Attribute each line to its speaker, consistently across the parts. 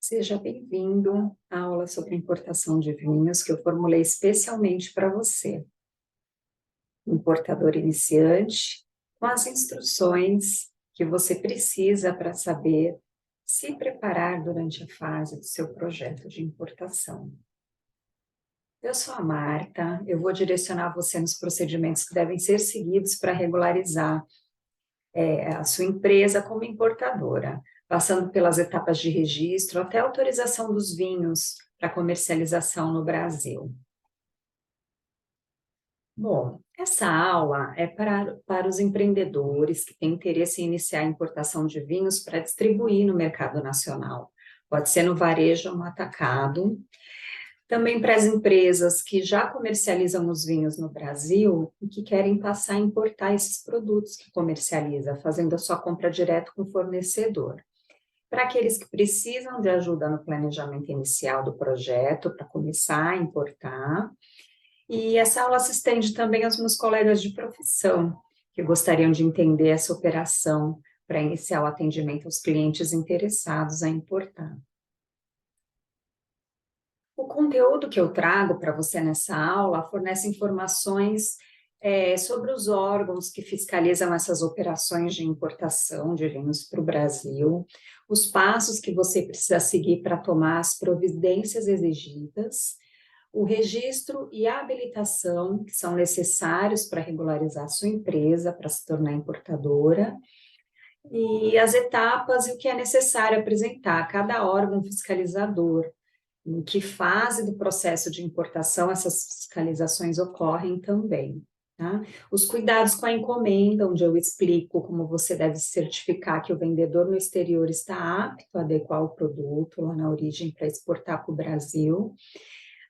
Speaker 1: Seja bem-vindo à aula sobre importação de vinhos que eu formulei especialmente para você, importador iniciante, com as instruções que você precisa para saber se preparar durante a fase do seu projeto de importação. Eu sou a Marta, eu vou direcionar você nos procedimentos que devem ser seguidos para regularizar a sua empresa como importadora, passando pelas etapas de registro até a autorização dos vinhos para comercialização no Brasil. Bom, essa aula é para os empreendedores que têm interesse em iniciar a importação de vinhos para distribuir no mercado nacional. Pode ser no varejo ou no atacado. Também para as empresas que já comercializam os vinhos no Brasil e que querem passar a importar esses produtos que comercializa, fazendo a sua compra direto com o fornecedor. Para aqueles que precisam de ajuda no planejamento inicial do projeto, para começar a importar. E essa aula se estende também aos meus colegas de profissão, que gostariam de entender essa operação para iniciar o atendimento aos clientes interessados a importar. O conteúdo que eu trago para você nessa aula fornece informações sobre os órgãos que fiscalizam essas operações de importação de vinhos para o Brasil, os passos que você precisa seguir para tomar as providências exigidas, o registro e a habilitação que são necessários para regularizar a sua empresa, para se tornar importadora, e as etapas e o que é necessário apresentar a cada órgão fiscalizador. Em que fase do processo de importação essas fiscalizações ocorrem também. Tá? Os cuidados com a encomenda, onde eu explico como você deve certificar que o vendedor no exterior está apto a adequar o produto lá na origem para exportar para o Brasil.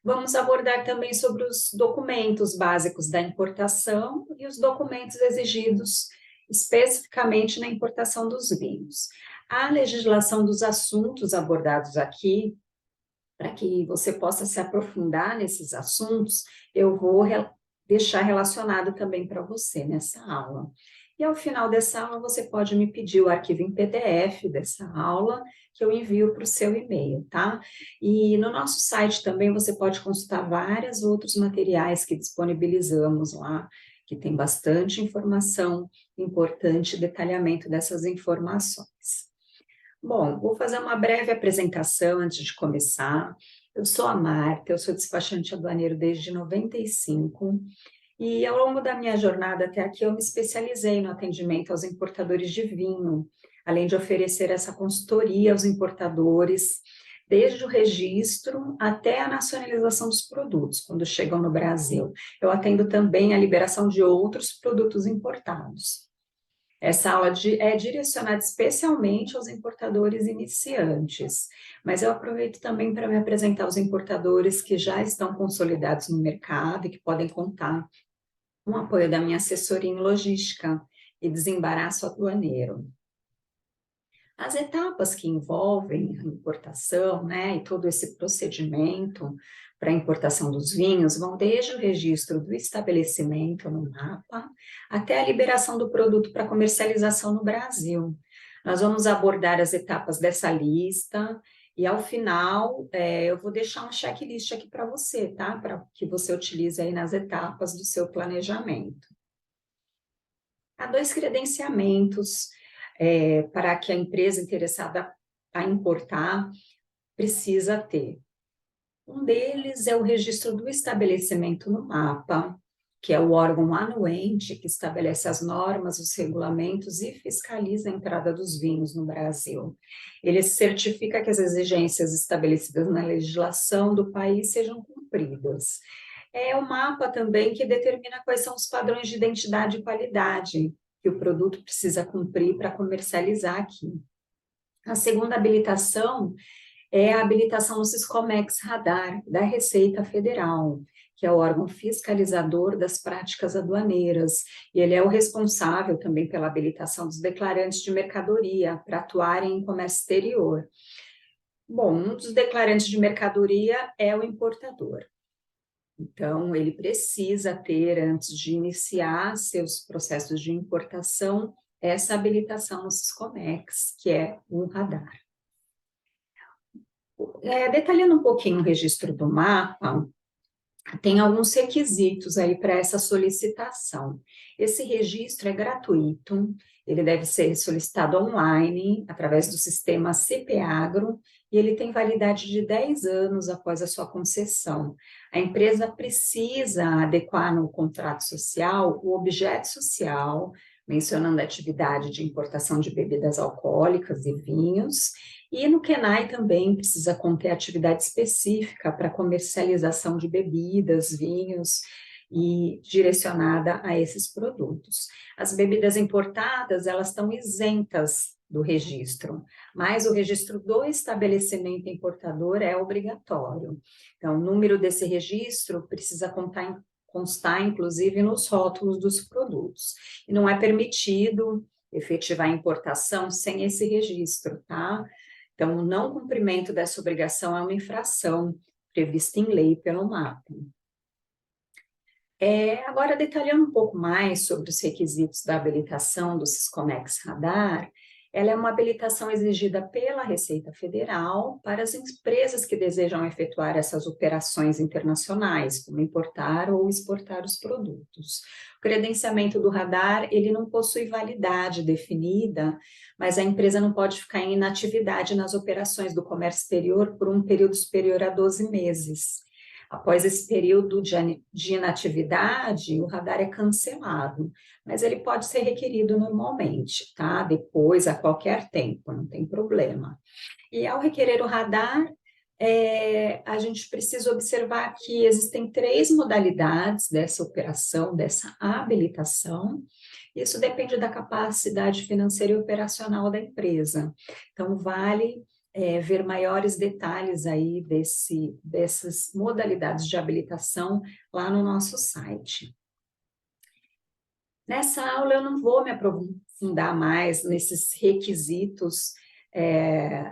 Speaker 1: Vamos abordar também sobre os documentos básicos da importação e os documentos exigidos especificamente na importação dos vinhos. A legislação dos assuntos abordados aqui, para que você possa se aprofundar nesses assuntos, eu vou deixar relacionado também para você nessa aula. E ao final dessa aula, você pode me pedir o arquivo em PDF dessa aula, que eu envio para o seu e-mail, tá? E no nosso site também você pode consultar vários outros materiais que disponibilizamos lá, que tem bastante informação importante, detalhamento dessas informações. Bom, vou fazer uma breve apresentação antes de começar. Eu sou a Marta, eu sou despachante aduaneiro desde 95 e ao longo da minha jornada até aqui eu me especializei no atendimento aos importadores de vinho, além de oferecer essa consultoria aos importadores, desde o registro até a nacionalização dos produtos, quando chegam no Brasil. Eu atendo também a liberação de outros produtos importados. Essa aula é direcionada especialmente aos importadores iniciantes, mas eu aproveito também para me apresentar aos importadores que já estão consolidados no mercado e que podem contar com o apoio da minha assessoria em logística e desembaraço aduaneiro. As etapas que envolvem a importação, né, e todo esse procedimento para a importação dos vinhos vão desde o registro do estabelecimento no mapa até a liberação do produto para comercialização no Brasil. Nós vamos abordar as etapas dessa lista e, ao final, eu vou deixar um checklist aqui para você, tá? Para que você utilize aí nas etapas do seu planejamento. Há 2 credenciamentos para que a empresa interessada a importar precisa ter. Um deles é o registro do estabelecimento no mapa, que é o órgão anuente que estabelece as normas, os regulamentos e fiscaliza a entrada dos vinhos no Brasil. Ele certifica que as exigências estabelecidas na legislação do país sejam cumpridas. É o mapa também que determina quais são os padrões de identidade e qualidade que o produto precisa cumprir para comercializar aqui. A segunda habilitação é a habilitação no Siscomex Radar, da Receita Federal, que é o órgão fiscalizador das práticas aduaneiras, e ele é o responsável também pela habilitação dos declarantes de mercadoria para atuarem em comércio exterior. Bom, um dos declarantes de mercadoria é o importador. Então, ele precisa ter, antes de iniciar seus processos de importação, essa habilitação no Siscomex, que é um radar. Detalhando um pouquinho o registro do mapa, tem alguns requisitos aí para essa solicitação. Esse registro é gratuito, ele deve ser solicitado online, através do sistema CPAgro, e ele tem validade de 10 anos após a sua concessão. A empresa precisa adequar no contrato social o objeto social, mencionando a atividade de importação de bebidas alcoólicas e vinhos, e no Kenai também precisa conter atividade específica para comercialização de bebidas, vinhos e direcionada a esses produtos. As bebidas importadas, elas estão isentas do registro, mas o registro do estabelecimento importador é obrigatório. Então, o número desse registro precisa constar, inclusive, nos rótulos dos produtos. E não é permitido efetivar a importação sem esse registro, tá? Então, o não cumprimento dessa obrigação é uma infração prevista em lei pelo MAP. Agora, detalhando um pouco mais sobre os requisitos da habilitação do Siscomex Radar, ela é uma habilitação exigida pela Receita Federal para as empresas que desejam efetuar essas operações internacionais, como importar ou exportar os produtos. O credenciamento do radar, ele não possui validade definida, mas a empresa não pode ficar em inatividade nas operações do comércio exterior por um período superior a 12 meses. Após esse período de inatividade, o radar é cancelado, mas ele pode ser requerido normalmente, tá? Depois, a qualquer tempo, não tem problema. E ao requerer o radar, a gente precisa observar que existem 3 modalidades dessa operação, dessa habilitação. Isso depende da capacidade financeira e operacional da empresa. Então, vale ver maiores detalhes aí dessas modalidades de habilitação lá no nosso site. Nessa aula eu não vou me aprofundar mais nesses requisitos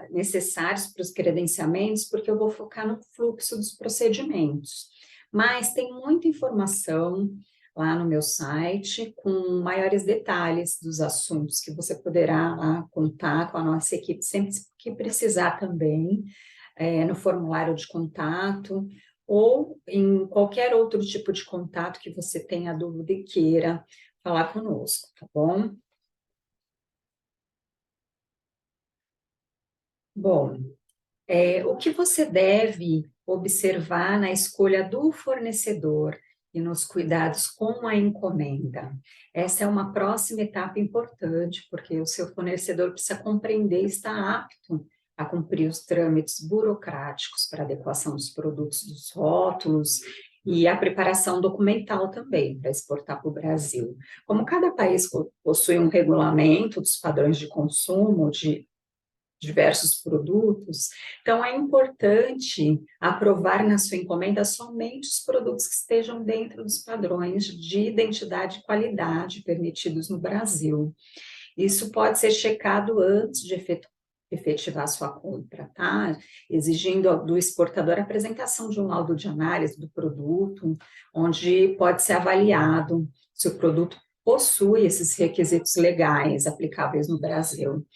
Speaker 1: necessários para os credenciamentos, porque eu vou focar no fluxo dos procedimentos. Mas tem muita informação lá no meu site, com maiores detalhes dos assuntos que você poderá lá contar com a nossa equipe sempre que precisar também, no formulário de contato, ou em qualquer outro tipo de contato que você tenha dúvida e queira falar conosco, tá bom? Bom, o que você deve observar na escolha do fornecedor e nos cuidados com a encomenda? Essa é uma próxima etapa importante, porque o seu fornecedor precisa compreender e estar apto a cumprir os trâmites burocráticos para adequação dos produtos, dos rótulos e a preparação documental também para exportar para o Brasil. Como cada país possui um regulamento dos padrões de consumo de diversos produtos, então é importante aprovar na sua encomenda somente os produtos que estejam dentro dos padrões de identidade e qualidade permitidos no Brasil. Isso pode ser checado antes de efetivar a sua compra, tá? Exigindo do exportador a apresentação de um laudo de análise do produto, onde pode ser avaliado se o produto possui esses requisitos legais aplicáveis no Brasil.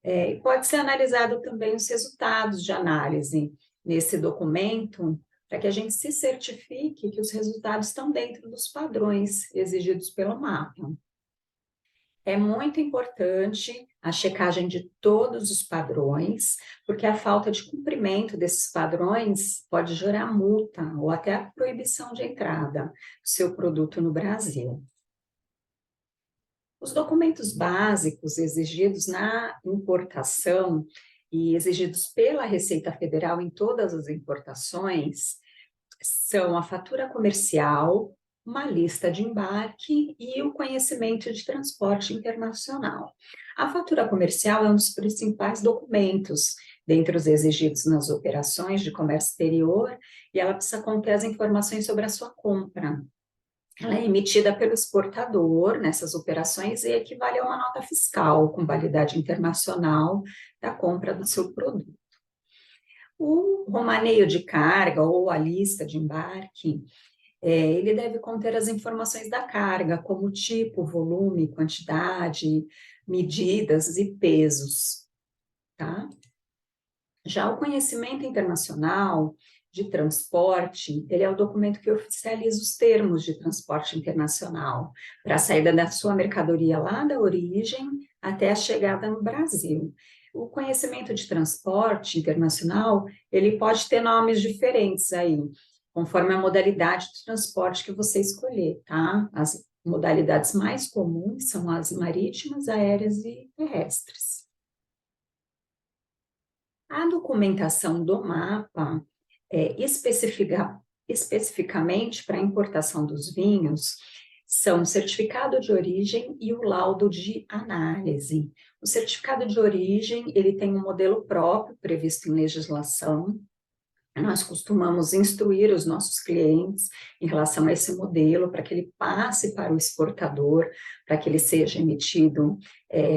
Speaker 1: E pode ser analisado também os resultados de análise nesse documento, para que a gente se certifique que os resultados estão dentro dos padrões exigidos pelo mapa. É muito importante a checagem de todos os padrões, porque a falta de cumprimento desses padrões pode gerar multa ou até a proibição de entrada do seu produto no Brasil. Os documentos básicos exigidos na importação e exigidos pela Receita Federal em todas as importações são a fatura comercial, uma lista de embarque e o conhecimento de transporte internacional. A fatura comercial é um dos principais documentos dentre os exigidos nas operações de comércio exterior e ela precisa conter as informações sobre a sua compra. Ela é emitida pelo exportador nessas operações e equivale a uma nota fiscal com validade internacional da compra do seu produto. O romaneio de carga ou a lista de embarque, ele deve conter as informações da carga, como tipo, volume, quantidade, medidas e pesos, tá? Já o conhecimento internacional de transporte, ele é o documento que oficializa os termos de transporte internacional para a saída da sua mercadoria lá da origem até a chegada no Brasil. O conhecimento de transporte internacional, ele pode ter nomes diferentes aí, conforme a modalidade de transporte que você escolher, tá? As modalidades mais comuns são as marítimas, aéreas e terrestres. A documentação do mapa, especificamente para a importação dos vinhos, são o certificado de origem e o laudo de análise. O certificado de origem, ele tem um modelo próprio previsto em legislação. Nós costumamos instruir os nossos clientes em relação a esse modelo, para que ele passe para o exportador, para que ele seja emitido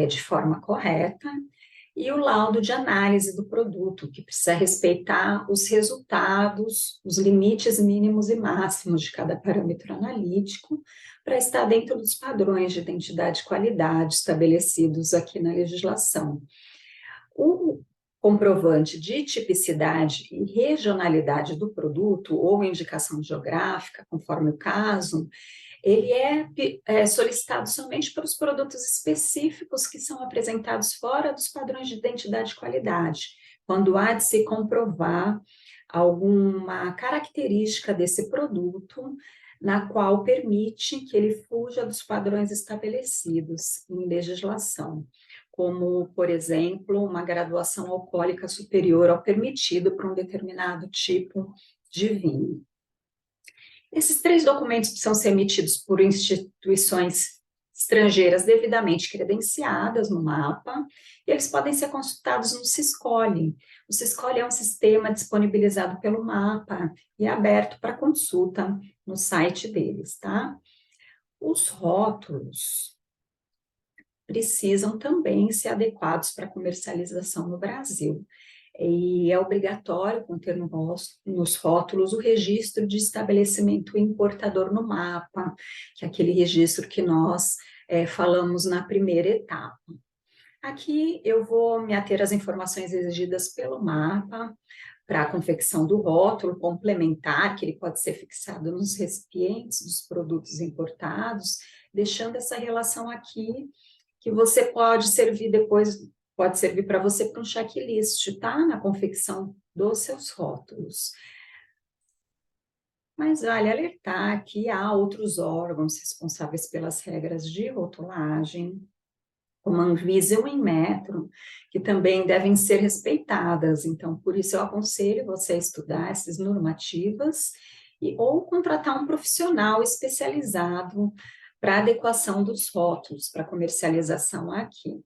Speaker 1: de forma correta. E o laudo de análise do produto, que precisa respeitar os resultados, os limites mínimos e máximos de cada parâmetro analítico, para estar dentro dos padrões de identidade e qualidade estabelecidos aqui na legislação. O comprovante de tipicidade e regionalidade do produto, ou indicação geográfica, conforme o caso, ele é solicitado somente para os produtos específicos que são apresentados fora dos padrões de identidade e qualidade, quando há de se comprovar alguma característica desse produto na qual permite que ele fuja dos padrões estabelecidos em legislação, como, por exemplo, uma graduação alcoólica superior ao permitido para um determinado tipo de vinho. Esses 3 documentos precisam ser emitidos por instituições estrangeiras devidamente credenciadas no mapa, e eles podem ser consultados no Siscole. O Siscole é um sistema disponibilizado pelo mapa e é aberto para consulta no site deles, tá? Os rótulos precisam também ser adequados para comercialização no Brasil. E é obrigatório conter nos rótulos o registro de estabelecimento importador no mapa, que é aquele registro que nós falamos na primeira etapa. Aqui eu vou me ater às informações exigidas pelo mapa para a confecção do rótulo complementar, que ele pode ser fixado nos recipientes dos produtos importados, deixando essa relação aqui, que você pode servir depois, pode servir para você para um checklist, tá? Na confecção dos seus rótulos. Mas vale alertar que há outros órgãos responsáveis pelas regras de rotulagem, como a Anvisa e o Inmetro, que também devem ser respeitadas. Então, por isso eu aconselho você a estudar essas normativas ou contratar um profissional especializado para adequação dos rótulos, para comercialização aqui.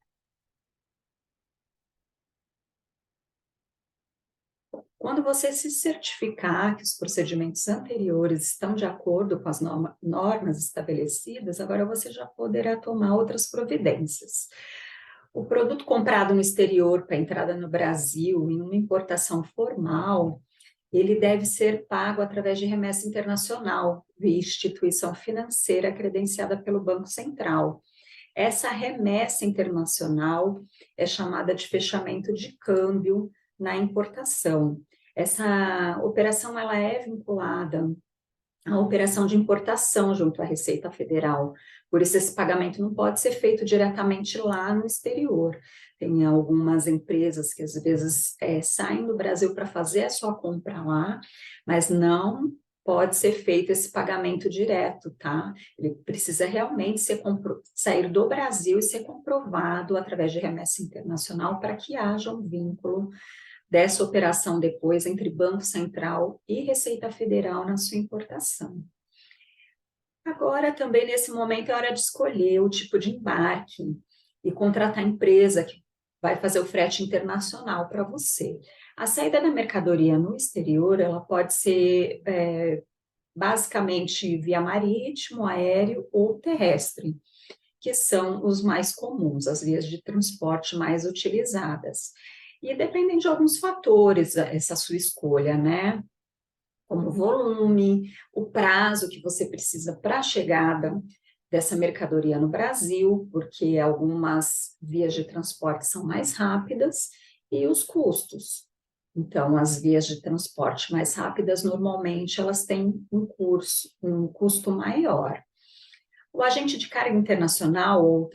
Speaker 1: Quando você se certificar que os procedimentos anteriores estão de acordo com as normas estabelecidas, agora você já poderá tomar outras providências. O produto comprado no exterior para entrada no Brasil, em uma importação formal, ele deve ser pago através de remessa internacional, via instituição financeira credenciada pelo Banco Central. Essa remessa internacional é chamada de fechamento de câmbio na importação. Essa operação ela é vinculada à operação de importação junto à Receita Federal. Por isso, esse pagamento não pode ser feito diretamente lá no exterior. Tem algumas empresas que, às vezes, saem do Brasil para fazer a sua compra lá, mas não pode ser feito esse pagamento direto, tá? Ele precisa realmente sair do Brasil e ser comprovado através de remessa internacional para que haja um vínculo dessa operação depois entre Banco Central e Receita Federal na sua importação. Agora, também nesse momento, é hora de escolher o tipo de embarque e contratar a empresa que vai fazer o frete internacional para você. A saída da mercadoria no exterior, ela pode ser basicamente via marítimo, aéreo ou terrestre, que são os mais comuns, as vias de transporte mais utilizadas. E dependem de alguns fatores essa sua escolha, né? Como o volume, o prazo que você precisa para a chegada dessa mercadoria no Brasil, porque algumas vias de transporte são mais rápidas, e os custos. Então, as vias de transporte mais rápidas, normalmente, elas têm um custo maior. O agente de carga internacional ou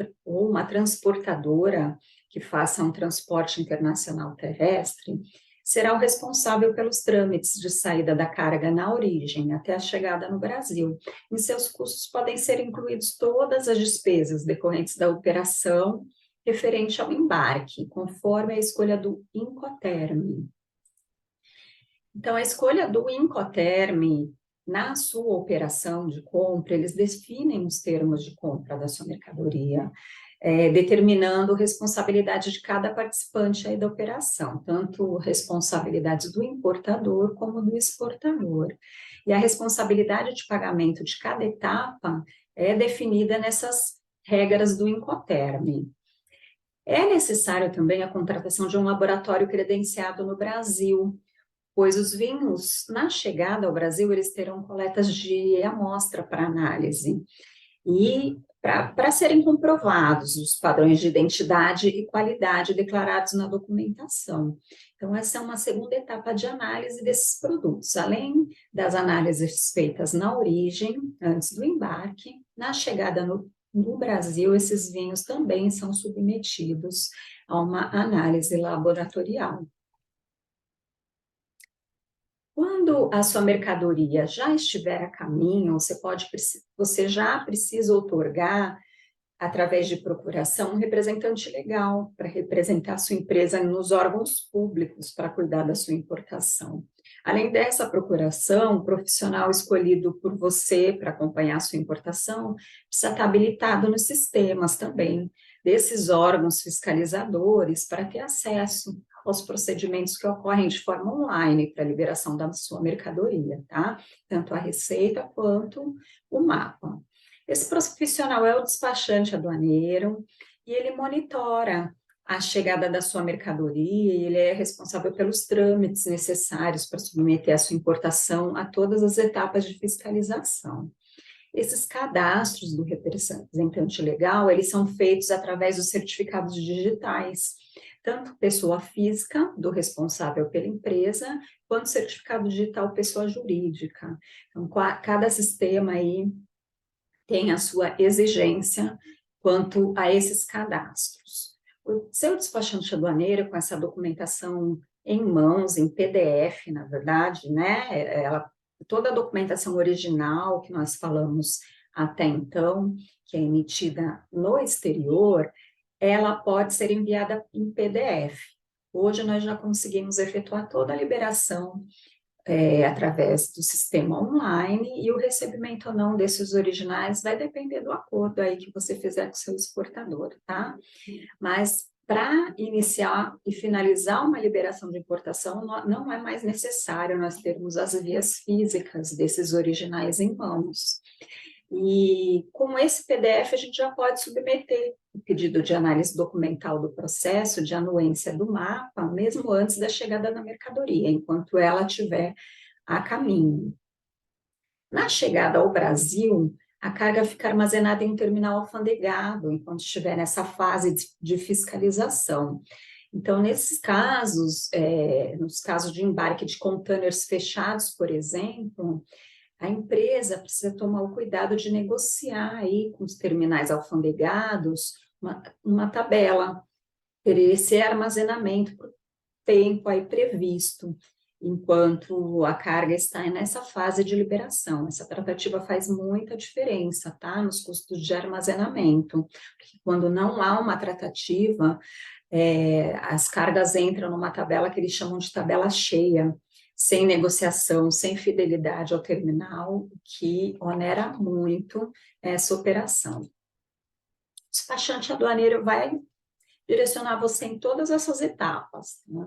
Speaker 1: uma transportadora que faça um transporte internacional terrestre será o responsável pelos trâmites de saída da carga na origem até a chegada no Brasil. Em seus custos podem ser incluídos todas as despesas decorrentes da operação referente ao embarque, conforme a escolha do Incoterm. Então, a escolha do Incoterm, na sua operação de compra, eles definem os termos de compra da sua mercadoria, determinando responsabilidade de cada participante aí da operação, tanto responsabilidades do importador como do exportador. E a responsabilidade de pagamento de cada etapa é definida nessas regras do Incoterm. É necessário também a contratação de um laboratório credenciado no Brasil, pois os vinhos, na chegada ao Brasil, eles terão coletas de amostra para análise e para serem comprovados os padrões de identidade e qualidade declarados na documentação. Então, essa é uma segunda etapa de análise desses produtos, além das análises feitas na origem, antes do embarque, na chegada no Brasil, esses vinhos também são submetidos a uma análise laboratorial. Quando a sua mercadoria já estiver a caminho, você já precisa outorgar, através de procuração, um representante legal para representar a sua empresa nos órgãos públicos para cuidar da sua importação. Além dessa procuração, o profissional escolhido por você para acompanhar a sua importação precisa estar habilitado nos sistemas também desses órgãos fiscalizadores para ter acesso aos procedimentos que ocorrem de forma online para a liberação da sua mercadoria, tá? Tanto a Receita quanto o mapa. Esse profissional é o despachante aduaneiro e ele monitora a chegada da sua mercadoria e ele é responsável pelos trâmites necessários para submeter a sua importação a todas as etapas de fiscalização. Esses cadastros do representante legal, eles são feitos através dos certificados digitais, tanto pessoa física, do responsável pela empresa, quanto certificado digital pessoa jurídica. Então, cada sistema aí tem a sua exigência quanto a esses cadastros. O seu despachante aduaneiro, com essa documentação em mãos, em PDF, na verdade, né, toda a documentação original que nós falamos até então, que é emitida no exterior, ela pode ser enviada em PDF. Hoje nós já conseguimos efetuar toda a liberação através do sistema online, e o recebimento ou não desses originais vai depender do acordo aí que você fizer com o seu exportador, tá? Mas para iniciar e finalizar uma liberação de importação, não é mais necessário nós termos as vias físicas desses originais em mãos. E com esse PDF a gente já pode submeter o pedido de análise documental do processo de anuência do mapa, mesmo antes da chegada da mercadoria, enquanto ela estiver a caminho. Na chegada ao Brasil, a carga fica armazenada em um terminal alfandegado, enquanto estiver nessa fase de fiscalização. Então, nesses casos, nos casos de embarque de contêineres fechados, por exemplo, a empresa precisa tomar o cuidado de negociar aí com os terminais alfandegados uma tabela, ter esse armazenamento por tempo aí previsto, enquanto a carga está nessa fase de liberação. Essa tratativa faz muita diferença, tá? Nos custos de armazenamento, porque quando não há uma tratativa, as cargas entram numa tabela que eles chamam de tabela cheia, sem negociação, sem fidelidade ao terminal, o que onera muito essa operação. O despachante aduaneiro vai direcionar você em todas essas etapas, né?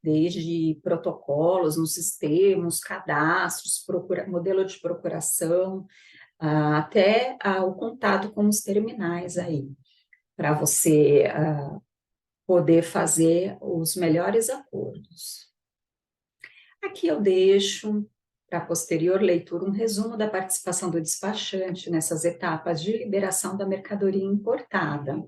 Speaker 1: Desde protocolos nos sistemas, cadastros, modelo de procuração, até o contato com os terminais aí, para você poder fazer os melhores acordos. Aqui eu deixo, para posterior leitura, um resumo da participação do despachante nessas etapas de liberação da mercadoria importada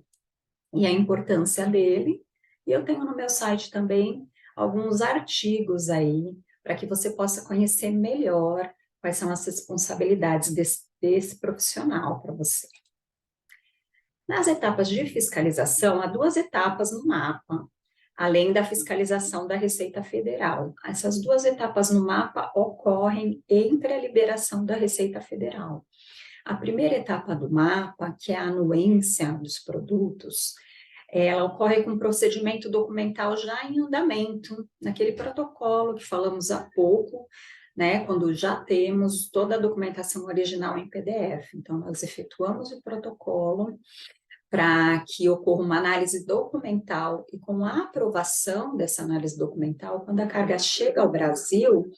Speaker 1: e a importância dele. E eu tenho no meu site também alguns artigos aí, para que você possa conhecer melhor quais são as responsabilidades desse profissional para você. Nas etapas de fiscalização, há duas etapas no mapa, além da fiscalização da Receita Federal. Essas duas etapas no mapa ocorrem entre a liberação da Receita Federal. A primeira etapa do mapa, que é a anuência dos produtos, ela ocorre com um procedimento documental já em andamento, naquele protocolo que falamos há pouco, né, quando já temos toda a documentação original em PDF. Então, nós efetuamos o protocolo para que ocorra uma análise documental e com a aprovação dessa análise documental, quando a carga chega ao Brasil,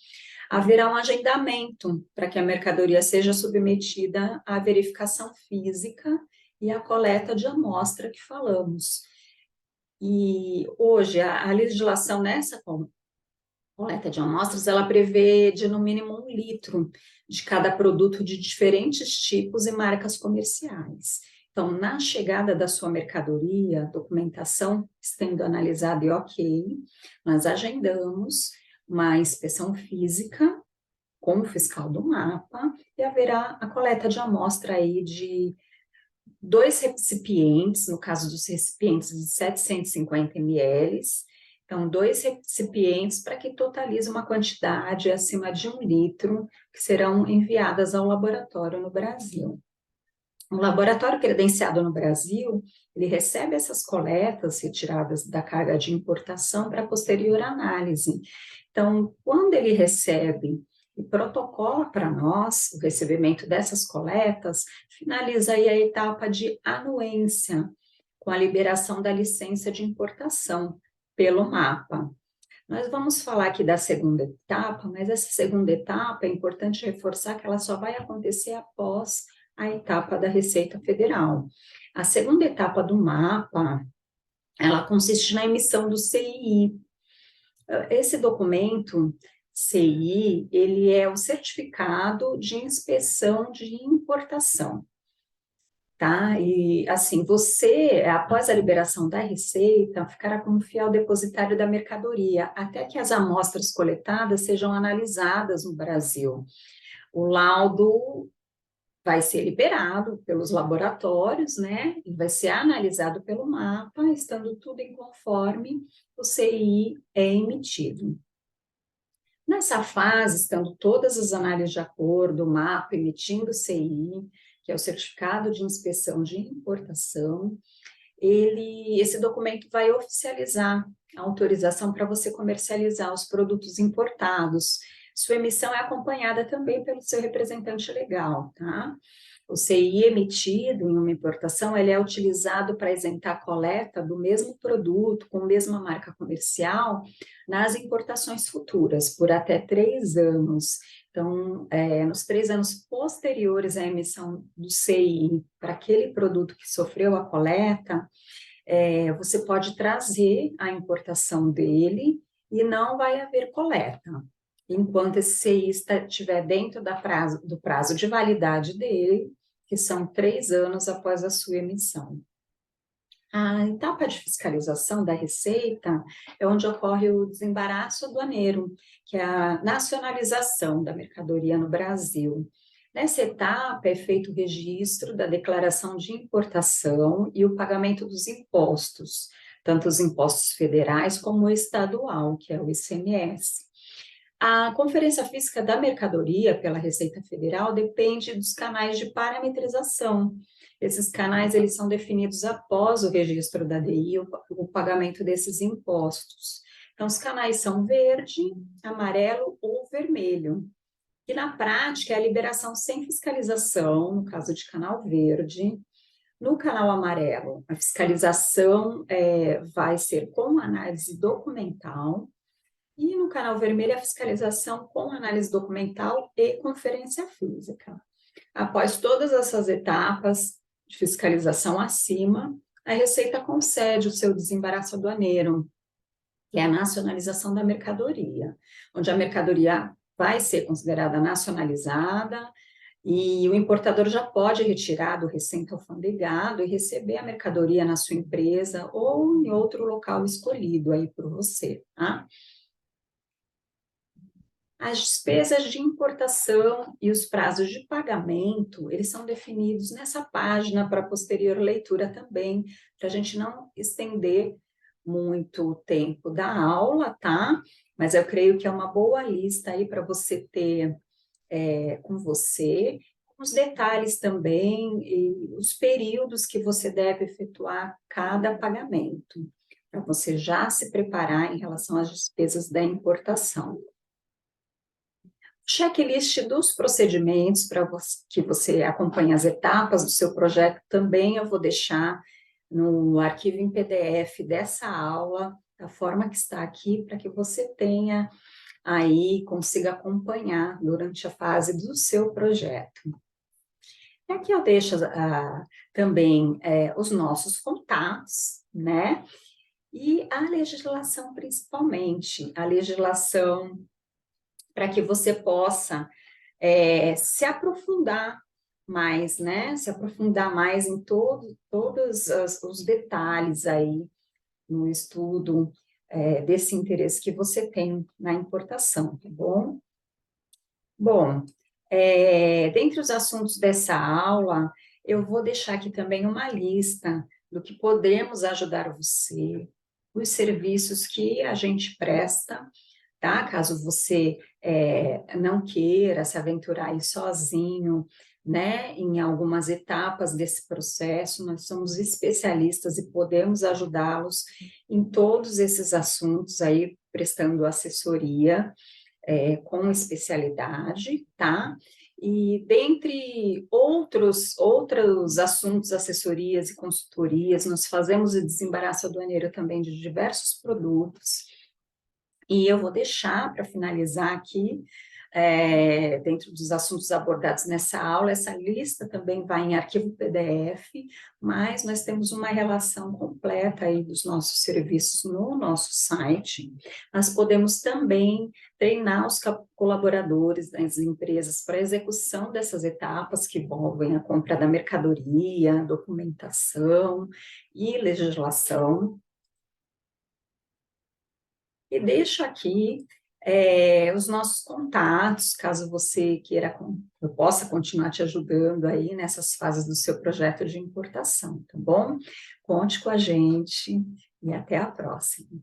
Speaker 1: haverá um agendamento para que a mercadoria seja submetida à verificação física e à coleta de amostra que falamos. E hoje a legislação nessa coleta de amostras, ela prevê de no mínimo 1 litro de cada produto de diferentes tipos e marcas comerciais. Então, na chegada da sua mercadoria, documentação estando analisada e ok, nós agendamos uma inspeção física com o fiscal do mapa e haverá a coleta de amostra aí de 2 recipientes, no caso dos recipientes de 750 ml, então 2 recipientes para que totalize uma quantidade acima de 1 litro, que serão enviadas ao laboratório no Brasil. O laboratório credenciado no Brasil, ele recebe essas coletas retiradas da carga de importação para posterior análise. Então, quando ele recebe e protocola para nós o recebimento dessas coletas, finaliza aí a etapa de anuência, com a liberação da licença de importação pelo mapa. Nós vamos falar aqui da segunda etapa, mas essa segunda etapa é importante reforçar que ela só vai acontecer após a etapa da Receita Federal. A segunda etapa do mapa, ela consiste na emissão do CII. Esse documento, CII, ele é o certificado de inspeção de importação, tá? E, assim, você, após a liberação da Receita, ficará como fiel depositário da mercadoria, até que as amostras coletadas sejam analisadas no Brasil. O laudo vai ser liberado pelos laboratórios, né, e vai ser analisado pelo mapa, estando tudo em conforme, o CII é emitido. Nessa fase, estando todas as análises de acordo, o mapa emitindo o CII, que é o Certificado de Inspeção de Importação, esse documento vai oficializar a autorização para você comercializar os produtos importados. Sua emissão é acompanhada também pelo seu representante legal, tá? O CI emitido em uma importação, ele é utilizado para isentar a coleta do mesmo produto, com a mesma marca comercial, nas importações futuras, por até 3 anos. Então, nos 3 anos posteriores à emissão do CI para aquele produto que sofreu a coleta, você pode trazer a importação dele e não vai haver coleta, enquanto esse CI estiver dentro do prazo de validade dele, que são 3 anos após a sua emissão. A etapa de fiscalização da Receita é onde ocorre o desembaraço aduaneiro, que é a nacionalização da mercadoria no Brasil. Nessa etapa é feito o registro da declaração de importação e o pagamento dos impostos, tanto os impostos federais como o estadual, que é o ICMS. A conferência física da mercadoria pela Receita Federal depende dos canais de parametrização. Esses canais eles são definidos após o registro da DI, o pagamento desses impostos. Então, os canais são verde, amarelo ou vermelho. E na prática é a liberação sem fiscalização, no caso de canal verde. No canal amarelo, a fiscalização vai ser com análise documental. E no canal vermelho, a fiscalização com análise documental e conferência física. Após todas essas etapas de fiscalização acima, a Receita concede o seu desembaraço aduaneiro, que é a nacionalização da mercadoria, onde a mercadoria vai ser considerada nacionalizada E o importador já pode retirar do recinto alfandegado e receber a mercadoria na sua empresa ou em outro local escolhido aí por você, tá? As despesas de importação e os prazos de pagamento, eles são definidos nessa página para posterior leitura também, para a gente não estender muito o tempo da aula, tá? Mas eu creio que é uma boa lista aí para você ter com você, os detalhes também e os períodos que você deve efetuar cada pagamento, para você já se preparar em relação às despesas da importação. Checklist dos procedimentos para que você acompanhe as etapas do seu projeto também eu vou deixar no arquivo em PDF dessa aula, da forma que está aqui, para que você tenha aí, consiga acompanhar durante a fase do seu projeto. E aqui eu deixo também os nossos contatos, né? E a legislação, principalmente, a legislação para que você possa se aprofundar mais, né? Se aprofundar mais em todos os detalhes aí no estudo desse interesse que você tem na importação, tá bom? Bom, dentre os assuntos dessa aula, eu vou deixar aqui também uma lista do que podemos ajudar você, os serviços que a gente presta, tá? Caso você não queira se aventurar aí sozinho, né? Em algumas etapas desse processo, nós somos especialistas e podemos ajudá-los em todos esses assuntos aí, prestando assessoria com especialidade, tá? E dentre outros assuntos, assessorias e consultorias, nós fazemos o desembaraço aduaneiro também de diversos produtos. E eu vou deixar para finalizar aqui, dentro dos assuntos abordados nessa aula, essa lista também vai em arquivo PDF, mas nós temos uma relação completa aí dos nossos serviços no nosso site. Nós podemos também treinar os colaboradores das empresas para a execução dessas etapas que envolvem a compra da mercadoria, documentação e legislação. E deixo aqui os nossos contatos, caso você queira, eu possa continuar te ajudando aí nessas fases do seu projeto de importação, tá bom? Conte com a gente e até a próxima.